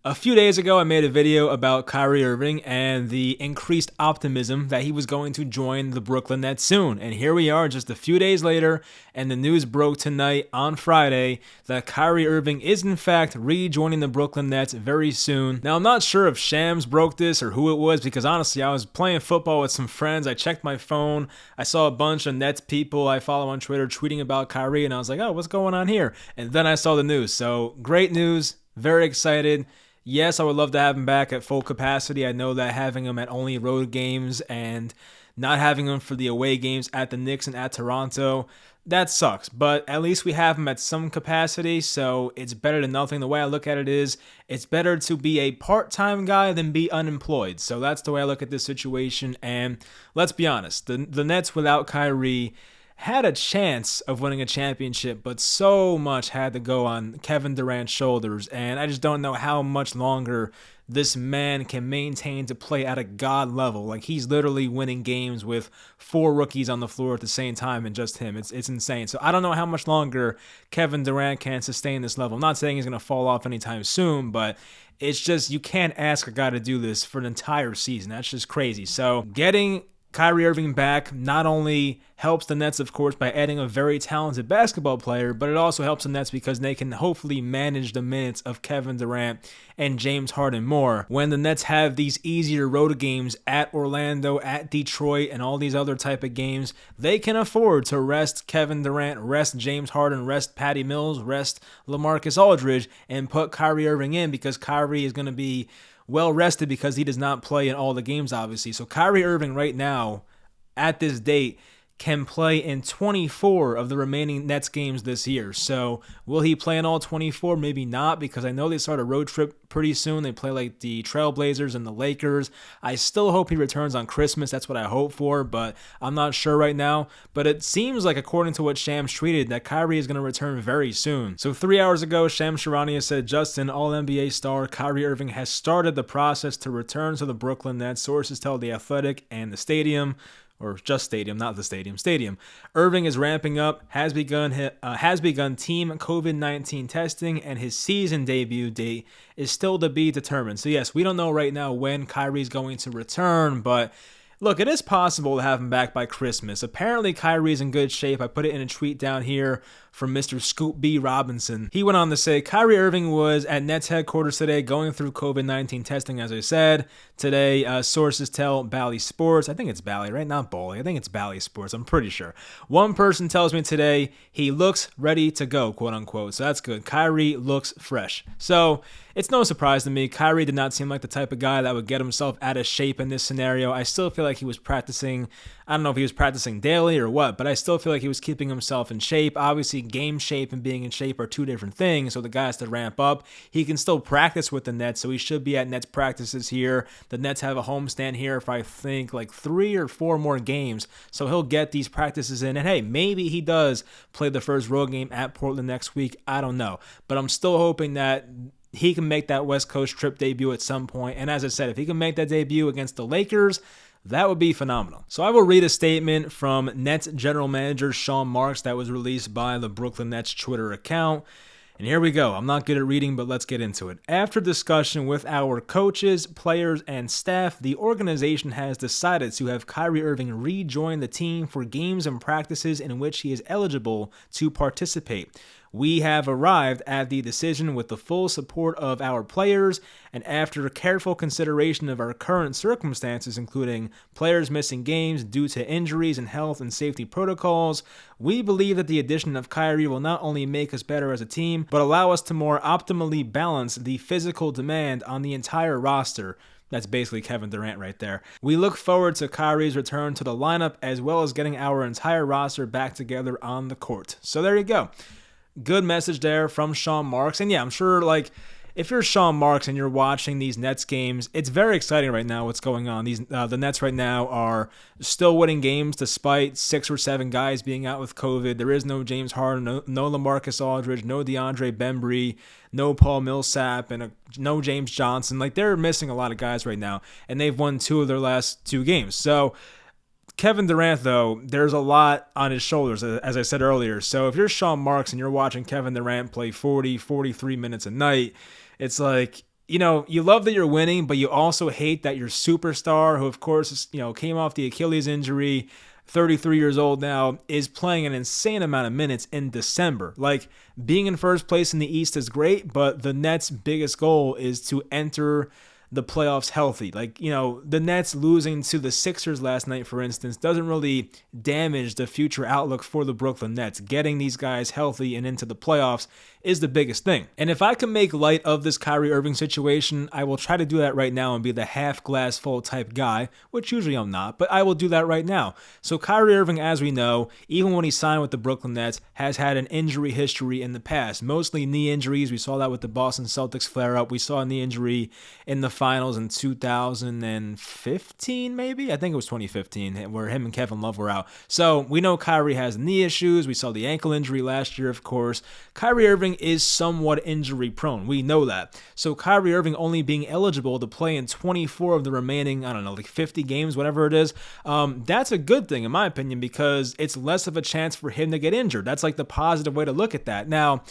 A few days ago, I made a video about Kyrie Irving and the increased optimism that he was going to join the Brooklyn Nets soon. And here we are just a few days later, and the news broke tonight on Friday that Kyrie Irving is in fact rejoining the Brooklyn Nets very soon. Now, I'm not sure if Shams broke this or who it was, because honestly, I was playing football with some friends. I checked my phone. I saw a bunch of Nets people I follow on Twitter tweeting about Kyrie, and I was like, oh, what's going on here? And then I saw the news. So great news. Very excited. Yes, I would love to have him back at full capacity. I know that having him at only road games and not having him for the away games at the Knicks and at Toronto, that sucks. But at least we have him at some capacity, so it's better than nothing. The way I look at it is, it's better to be a part-time guy than be unemployed. So that's the way I look at this situation. And let's be honest, the Nets without Kyrie had a chance of winning a championship, but so much had to go on Kevin Durant's shoulders, and I just don't know how much longer this man can maintain to play at a god level. Like, he's literally winning games with 4 rookies on the floor at the same time and just him. It's insane. So I don't know how much longer Kevin Durant can sustain this level. I'm not saying he's going to fall off anytime soon, but it's just, you can't ask a guy to do this for an entire season. That's just crazy. So getting Kyrie Irving back not only helps the Nets, of course, by adding a very talented basketball player, but it also helps the Nets because they can hopefully manage the minutes of Kevin Durant and James Harden more. When the Nets have these easier road games at Orlando, at Detroit, and all these other type of games, they can afford to rest Kevin Durant, rest James Harden, rest Patty Mills, rest LaMarcus Aldridge, and put Kyrie Irving in, because Kyrie is going to be well rested because he does not play in all the games, obviously. So Kyrie Irving right now, at this date, can play in 24 of the remaining Nets games this year. So will he play in all 24? Maybe not, because I know they start a road trip pretty soon. They play like the Trailblazers and the Lakers. I still hope he returns on Christmas. That's what I hope for, but I'm not sure right now. But it seems like, according to what Shams tweeted, that Kyrie is going to return very soon. So 3 hours ago, Shams Charania said, Justin, All-NBA star Kyrie Irving has started the process to return to the Brooklyn Nets. Sources tell The Athletic and the Stadium, or just Stadium, not the Stadium. Irving is ramping up, has begun team COVID-19 testing, and his season debut date is still to be determined. So yes, we don't know right now when Kyrie's going to return, but look, it is possible to have him back by Christmas. Apparently, Kyrie's in good shape. I put it in a tweet down here from Mr. Scoop B. Robinson. He went on to say, Kyrie Irving was at Nets headquarters today going through COVID-19 testing, as I said. Today, sources tell Bally Sports. I think it's Bally, right? Not Bally. I think it's Bally Sports. I'm pretty sure. One person tells me today he looks ready to go, quote unquote. So that's good. Kyrie looks fresh. So it's no surprise to me. Kyrie did not seem like the type of guy that would get himself out of shape in this scenario. I still feel like he was practicing. I don't know if he was practicing daily or what, but I still feel like he was keeping himself in shape. Obviously, game shape and being in shape are two different things, so the guy has to ramp up. He can still practice with the Nets, so he should be at Nets practices here. The Nets have a homestand here for, I think, like 3 or 4 more games, so he'll get these practices in. And hey, maybe he does play the first road game at Portland next week. I don't know, but I'm still hoping that he can make that West Coast trip debut at some point. And as I said, if he can make that debut against the Lakers, that would be phenomenal. So I will read a statement from Nets general manager Sean Marks that was released by the Brooklyn Nets Twitter account. And here we go. I'm not good at reading, but let's get into it. After discussion with our coaches, players, and staff, the organization has decided to have Kyrie Irving rejoin the team for games and practices in which he is eligible to participate. We have arrived at the decision with the full support of our players, and after careful consideration of our current circumstances, including players missing games due to injuries and health and safety protocols, we believe that the addition of Kyrie will not only make us better as a team, but allow us to more optimally balance the physical demand on the entire roster. That's basically Kevin Durant right there. We look forward to Kyrie's return to the lineup, as well as getting our entire roster back together on the court. So there you go. Good message there from Sean Marks. And yeah, I'm sure, like, if you're Sean Marks and you're watching these Nets games, it's very exciting right now what's going on. The Nets right now are still winning games despite 6 or 7 guys being out with COVID. There is no James Harden, no LaMarcus Aldridge, no DeAndre Bembry, no Paul Millsap, and no James Johnson. Like, they're missing a lot of guys right now, and they've won 2 of their last 2 games. So Kevin Durant, though, there's a lot on his shoulders, as I said earlier. So if you're Sean Marks and you're watching Kevin Durant play 40, 43 minutes a night, it's like you love that you're winning, but you also hate that your superstar, who of course came off the Achilles injury, 33 years old now, is playing an insane amount of minutes in December. Like, being in first place in the East is great, but the Nets' biggest goal is to enter the playoffs healthy. Like, the Nets losing to the Sixers last night, for instance, doesn't really damage the future outlook for the Brooklyn Nets. Getting these guys healthy and into the playoffs is the biggest thing. And if I can make light of this Kyrie Irving situation, I will try to do that right now and be the half glass full type guy, which usually I'm not, but I will do that right now. So Kyrie Irving, as we know, even when he signed with the Brooklyn Nets, has had an injury history in the past, mostly knee injuries. We saw that with the Boston Celtics flare-up. We saw a knee injury in the finals in 2015, maybe? I think it was 2015, where him and Kevin Love were out. So we know Kyrie has knee issues. We saw the ankle injury last year, of course. Kyrie Irving is somewhat injury prone. We know that. So Kyrie Irving only being eligible to play in 24 of the remaining, 50 games, whatever it is, that's a good thing in my opinion, because it's less of a chance for him to get injured. That's like the positive way to look at that. Now,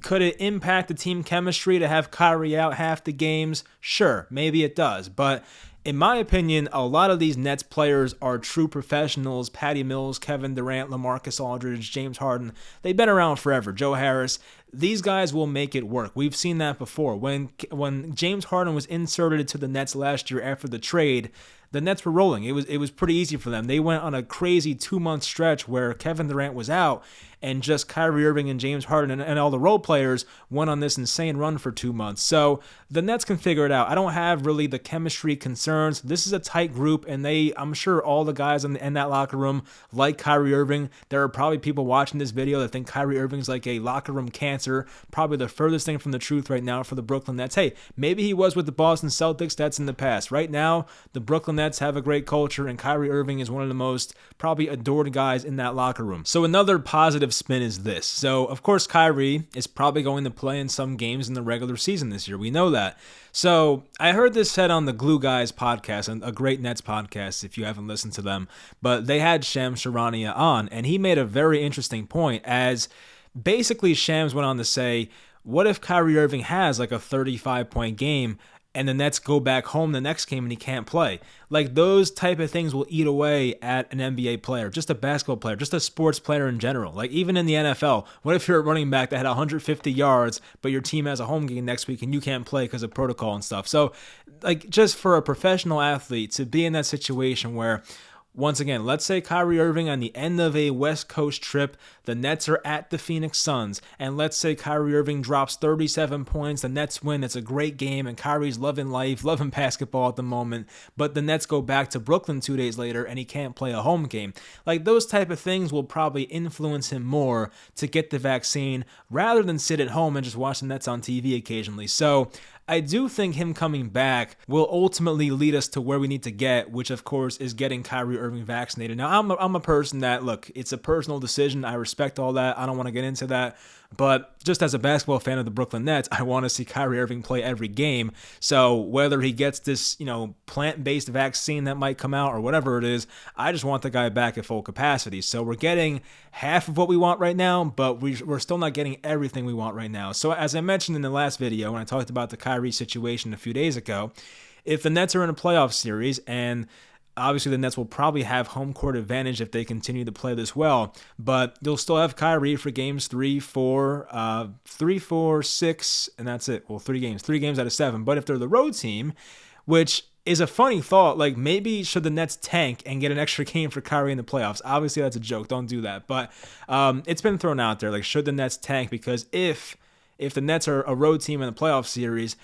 could it impact the team chemistry to have Kyrie out half the games? Sure, maybe it does. But in my opinion, a lot of these Nets players are true professionals. Patty Mills, Kevin Durant, LaMarcus Aldridge, James Harden. They've been around forever. Joe Harris. These guys will make it work. We've seen that before. When James Harden was inserted into the Nets last year after the trade, the Nets were rolling. It was pretty easy for them. They went on a crazy 2-month stretch where Kevin Durant was out, and just Kyrie Irving and James Harden and all the role players went on this insane run for 2 months. So the Nets can figure it out. I don't have really the chemistry concerns. This is a tight group, and I'm sure all the guys in that locker room like Kyrie Irving. There are probably people watching this video that think Kyrie Irving's like a locker room cancer, probably the furthest thing from the truth right now for the Brooklyn Nets. Hey, maybe he was with the Boston Celtics. That's in the past. Right now, the Brooklyn Nets have a great culture, and Kyrie Irving is one of the most probably adored guys in that locker room. So another positive spin is this. So, of course, Kyrie is probably going to play in some games in the regular season this year. We know that. So I heard this said on the Glue Guys podcast, a great Nets podcast if you haven't listened to them, but they had Shams Charania on, and he made a very interesting point, as basically Shams went on to say, what if Kyrie Irving has like a 35-point game and the Nets go back home the next game and he can't play? Like, those type of things will eat away at an NBA player, just a basketball player, just a sports player in general. Like, even in the NFL, what if you're a running back that had 150 yards, but your team has a home game next week and you can't play because of protocol and stuff? So, like, just for a professional athlete to be in that situation where, once again, let's say Kyrie Irving on the end of a West Coast trip, the Nets are at the Phoenix Suns, and let's say Kyrie Irving drops 37 points, the Nets win, it's a great game, and Kyrie's loving life, loving basketball at the moment, but the Nets go back to Brooklyn 2 days later, and he can't play a home game. Like, those type of things will probably influence him more to get the vaccine, rather than sit at home and just watch the Nets on TV occasionally. So I do think him coming back will ultimately lead us to where we need to get, which of course is getting Kyrie Irving vaccinated. Now, I'm a person that, look, it's a personal decision. I respect all that. I don't want to get into that. But just as a basketball fan of the Brooklyn Nets, I want to see Kyrie Irving play every game. So whether he gets this, plant-based vaccine that might come out or whatever it is, I just want the guy back at full capacity. So we're getting half of what we want right now, but we're still not getting everything we want right now. So as I mentioned in the last video, when I talked about the Kyrie situation a few days ago, if the Nets are in a playoff series, and obviously the Nets will probably have home court advantage if they continue to play this well, but they'll still have Kyrie for games 3, 4, 6, and that's it. Well, 3 games out of 7. But if they're the road team, which is a funny thought, like, maybe should the Nets tank and get an extra game for Kyrie in the playoffs? Obviously that's a joke, don't do that. But it's been thrown out there, like, should the Nets tank? Because if the Nets are a road team in the playoff series,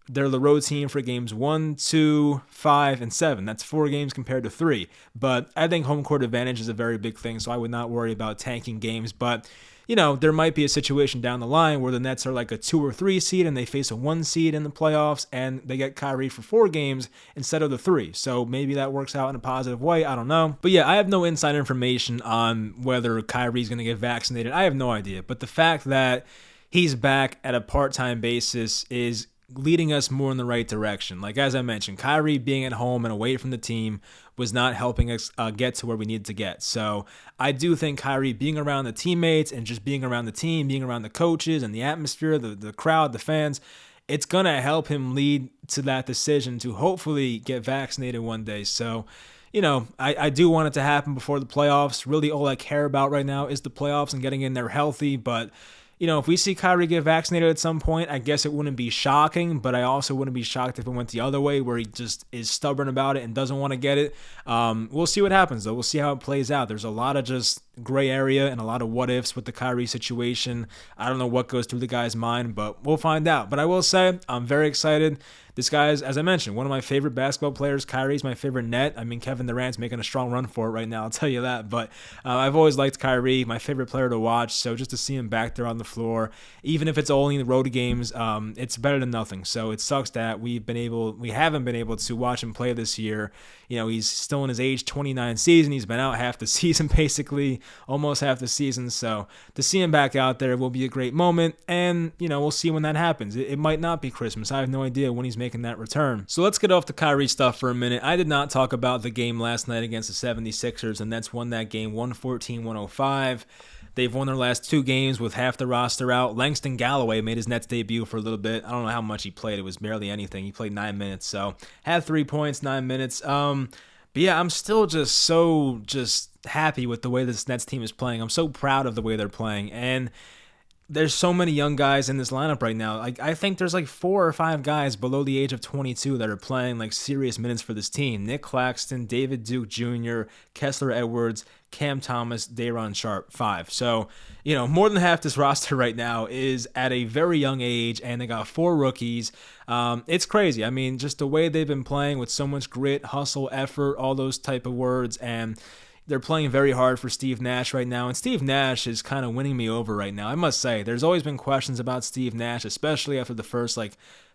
they're the road team for games 1, 2, 5, and 7. That's 4 games compared to 3. But I think home court advantage is a very big thing, so I would not worry about tanking games. But, there might be a situation down the line where the Nets are like a 2 or 3 seed and they face a 1 seed in the playoffs and they get Kyrie for 4 games instead of the 3. So maybe that works out in a positive way. I don't know. But yeah, I have no inside information on whether Kyrie's going to get vaccinated. I have no idea. But the fact that he's back at a part-time basis is leading us more in the right direction. Like, as I mentioned, Kyrie being at home and away from the team was not helping us get to where we needed to get. So I do think Kyrie being around the teammates and just being around the team, being around the coaches and the atmosphere, the crowd, the fans, it's going to help him lead to that decision to hopefully get vaccinated one day. So, I do want it to happen before the playoffs. Really, all I care about right now is the playoffs and getting in there healthy. But, if we see Kyrie get vaccinated at some point, I guess it wouldn't be shocking, but I also wouldn't be shocked if it went the other way where he just is stubborn about it and doesn't want to get it. We'll see what happens, though. We'll see how it plays out. There's a lot of just gray area and a lot of what ifs with the Kyrie situation. I don't know what goes through the guy's mind, but we'll find out. But I will say, I'm very excited. This guy is, as I mentioned, one of my favorite basketball players. Kyrie's my favorite net. I mean, Kevin Durant's making a strong run for it right now, I'll tell you that. But I've always liked Kyrie, my favorite player to watch. So just to see him back there on the floor, even if it's only in the road games, it's better than nothing. So it sucks that we haven't been able to watch him play this year. He's still in his age 29 season. He's been out half the season, basically, almost half the season. So to see him back out there will be a great moment. And, we'll see when that happens. It might not be Christmas. I have no idea when he's making that return. So let's get off the Kyrie stuff for a minute. I did not talk about the game last night against the 76ers, and Nets won that game 114-105. They've won their last 2 games with half the roster out. Langston Galloway made his Nets debut for a little bit. I don't know how much he played. It was barely anything. He played 9 minutes, so had 3 points, 9 minutes. But yeah, I'm still so happy with the way this Nets team is playing. I'm so proud of the way they're playing, and there's so many young guys in this lineup right now. I think there's 4 or 5 guys below the age of 22 that are playing serious minutes for this team. Nick Claxton, David Duke Jr., Kessler Edwards, Cam Thomas, Day'Ron Sharpe, 5. So, more than half this roster right now is at a very young age, and they got 4 rookies. It's crazy. I mean, just the way they've been playing with so much grit, hustle, effort, all those type of words, and they're playing very hard for Steve Nash right now, and Steve Nash is kind of winning me over right now. I must say, there's always been questions about Steve Nash, especially after the first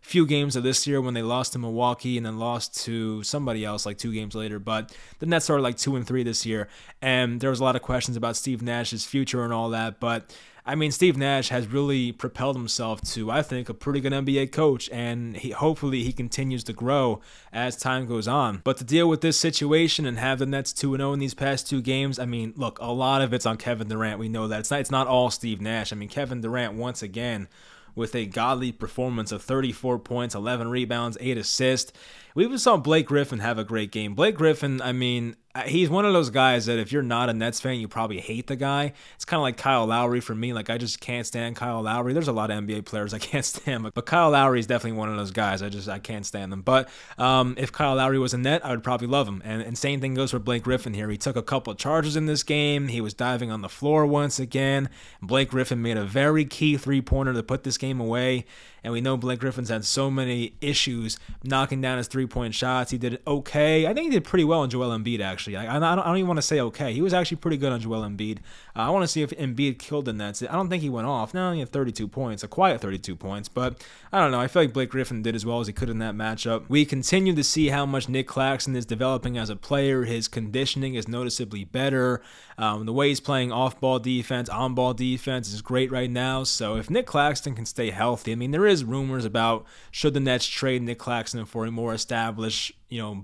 few games of this year when they lost to Milwaukee and then lost to somebody else 2 games later. But the Nets are 2-3 this year, and there was a lot of questions about Steve Nash's future and all that. But I mean, Steve Nash has really propelled himself to, I think, a pretty good NBA coach, and hopefully he continues to grow as time goes on. But to deal with this situation and have the Nets 2-0 in these past 2 games, I mean, look, a lot of it's on Kevin Durant. We know that. It's not all Steve Nash. I mean, Kevin Durant, once again, with a godly performance of 34 points, 11 rebounds, 8 assists. We even saw Blake Griffin have a great game. Blake Griffin, I mean, he's one of those guys that if you're not a Nets fan, you probably hate the guy. It's kind of like Kyle Lowry for me. I just can't stand Kyle Lowry. There's a lot of NBA players I can't stand, but Kyle Lowry is definitely one of those guys. I can't stand them. But if Kyle Lowry was a Net, I would probably love him. And same thing goes for Blake Griffin here. He took a couple of charges in this game. He was diving on the floor once again. Blake Griffin made a very key 3-pointer to put this game away. And we know Blake Griffin's had so many issues knocking down his 3-point shots. He did okay. I think he did pretty well on Joel Embiid, actually. I don't even want to say okay. He was actually pretty good on Joel Embiid. I want to see if Embiid killed the Nets. I don't think he went off. No, he had 32 points, a quiet 32 points. But I don't know. I feel like Blake Griffin did as well as he could in that matchup. We continue to see how much Nick Claxton is developing as a player. His conditioning is noticeably better. The way he's playing off-ball defense, on-ball defense is great right now. So if Nick Claxton can stay healthy, I mean, there is rumors about should the Nets trade Nick Claxton for a more established,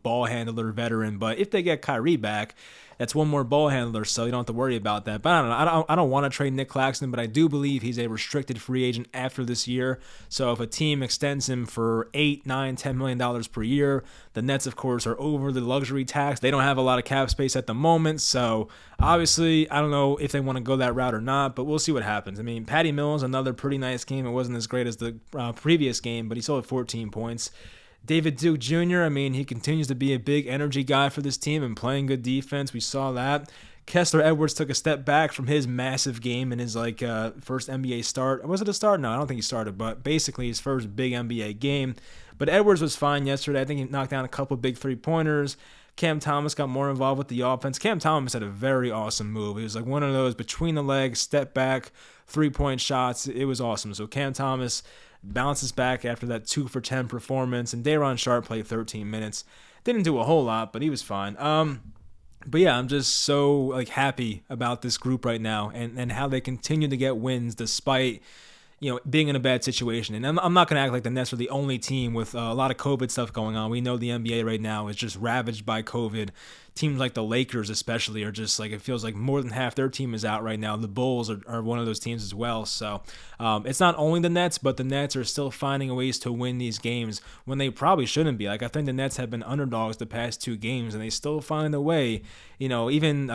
ball handler veteran. But if they get Kyrie back, that's one more ball handler, so you don't have to worry about that. But I don't know. I don't want to trade Nick Claxton, but I do believe he's a restricted free agent after this year. So if a team extends him for $8, $9, $10 million per year, the Nets, of course, are over the luxury tax. They don't have a lot of cap space at the moment, so obviously, I don't know if they want to go that route or not, but we'll see what happens. I mean, Patty Mills, another pretty nice game. It wasn't as great as the previous game, but he still had 14 points. David Duke Jr., I mean, he continues to be a big energy guy for this team and playing good defense. We saw that. Kessler Edwards took a step back from his massive game in his first NBA start. Was it a start? No, I don't think he started, but basically his first big NBA game. But Edwards was fine yesterday. I think he knocked down a couple big 3-pointers. Cam Thomas got more involved with the offense. Cam Thomas had a very awesome move. It was one of those between the legs, step back, 3-point shots. It was awesome. So Cam Thomas bounces back after that 2-for-10 performance, and Day'Ron Sharpe played 13 minutes. Didn't do a whole lot, but he was fine. But yeah, I'm just so happy about this group right now and how they continue to get wins despite being in a bad situation. And I'm not going to act like the Nets are the only team with a lot of COVID stuff going on. We know the NBA right now is just ravaged by COVID. teams like the Lakers especially are just like, it feels like more than half their team is out right now. The Bulls are one of those teams as well. So it's not only the Nets, but the Nets are still finding ways to win these games when they probably shouldn't be. Like, I think the Nets have been underdogs the past 2 games, and they still find a way. Even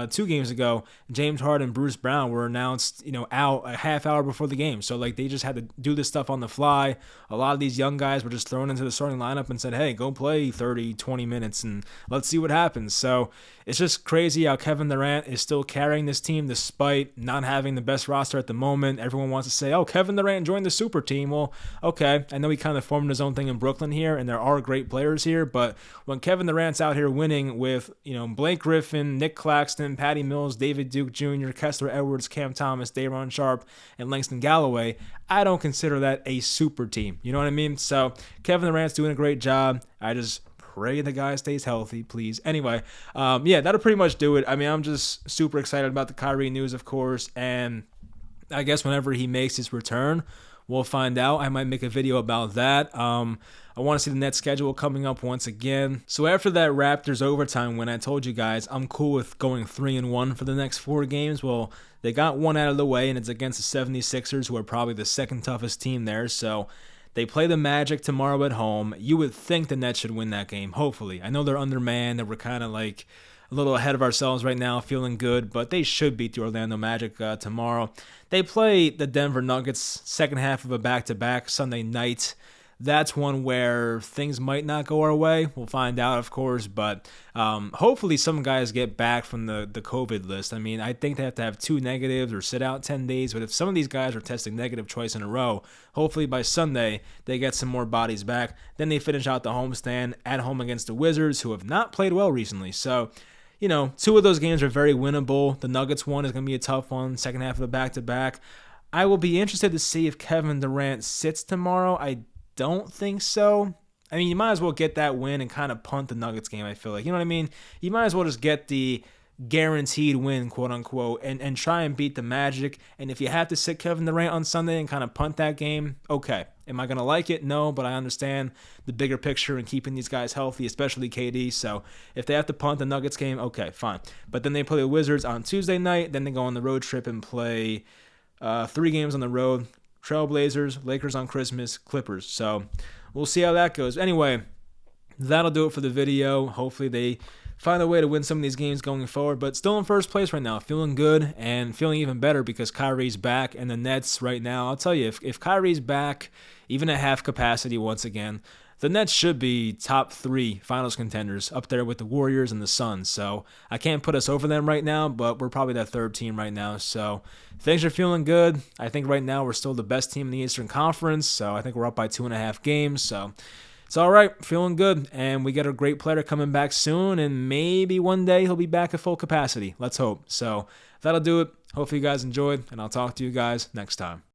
2 games ago, James Harden and Bruce Brown were announced, out a half hour before the game. So like, they just had to do this stuff on the fly. A lot of these young guys were just thrown into the starting lineup and said, hey, go play 30, 20 minutes and let's see what happens. So it's just crazy how Kevin Durant is still carrying this team despite not having the best roster at the moment. Everyone wants to say, oh, Kevin Durant joined the super team. Well, okay, I know he kind of formed his own thing in Brooklyn here, and there are great players here, but when Kevin Durant's out here winning with, Blake Griffin, Nick Claxton, Patty Mills, David Duke Jr., Kessler Edwards, Cam Thomas, Day'Ron Sharpe, and Langston Galloway, I don't consider that a super team. You know what I mean? So Kevin Durant's doing a great job. I just pray the guy stays healthy, please. Anyway, that'll pretty much do it. I mean, I'm just super excited about the Kyrie news, of course, and I guess whenever he makes his return, we'll find out. I might make a video about that. I want to see the Nets schedule coming up once again. So after that Raptors overtime win, I told you guys I'm cool with going 3-1 for the next 4 games. Well, they got one out of the way, and it's against the 76ers, who are probably the second toughest team there. So they play the Magic tomorrow at home. You would think the Nets should win that game, hopefully. I know they're undermanned, and we're kind of like a little ahead of ourselves right now, feeling good, but they should beat the Orlando Magic tomorrow. They play the Denver Nuggets second half of a back-to-back Sunday night. That's one where things might not go our way. We'll find out, of course, but hopefully some guys get back from the COVID list. I mean, I think they have to have 2 negatives or sit out 10 days, but if some of these guys are testing negative twice in a row, hopefully by Sunday they get some more bodies back. Then they finish out the homestand at home against the Wizards, who have not played well recently. So, 2 of those games are very winnable. The Nuggets one is going to be a tough one, second half of the back-to-back. I will be interested to see if Kevin Durant sits tomorrow. I don't think so. I mean, you might as well get that win and kind of punt the Nuggets game, I feel like. You know what I mean? You might as well just get the guaranteed win, quote-unquote, and try and beat the Magic. And if you have to sit Kevin Durant on Sunday and kind of punt that game, okay. Am I going to like it? No, but I understand the bigger picture and keeping these guys healthy, especially KD. So if they have to punt the Nuggets game, okay, fine. But then they play the Wizards on Tuesday night. Then they go on the road trip and play 3 games on the road. Trailblazers, Lakers on Christmas, Clippers. So we'll see how that goes. Anyway, that'll do it for the video. Hopefully they find a way to win some of these games going forward, but still in first place right now, feeling good and feeling even better because Kyrie's back, and the Nets right now, I'll tell you, if Kyrie's back, even at half capacity once again, the Nets should be top 3 finals contenders up there with the Warriors and the Suns. So I can't put us over them right now, but we're probably that 3rd team right now. So things are feeling good. I think right now we're still the best team in the Eastern Conference. So I think we're up by 2.5 games. So it's all right, feeling good. And we get a great player coming back soon, and maybe one day he'll be back at full capacity. Let's hope. So that'll do it. Hopefully you guys enjoyed, and I'll talk to you guys next time.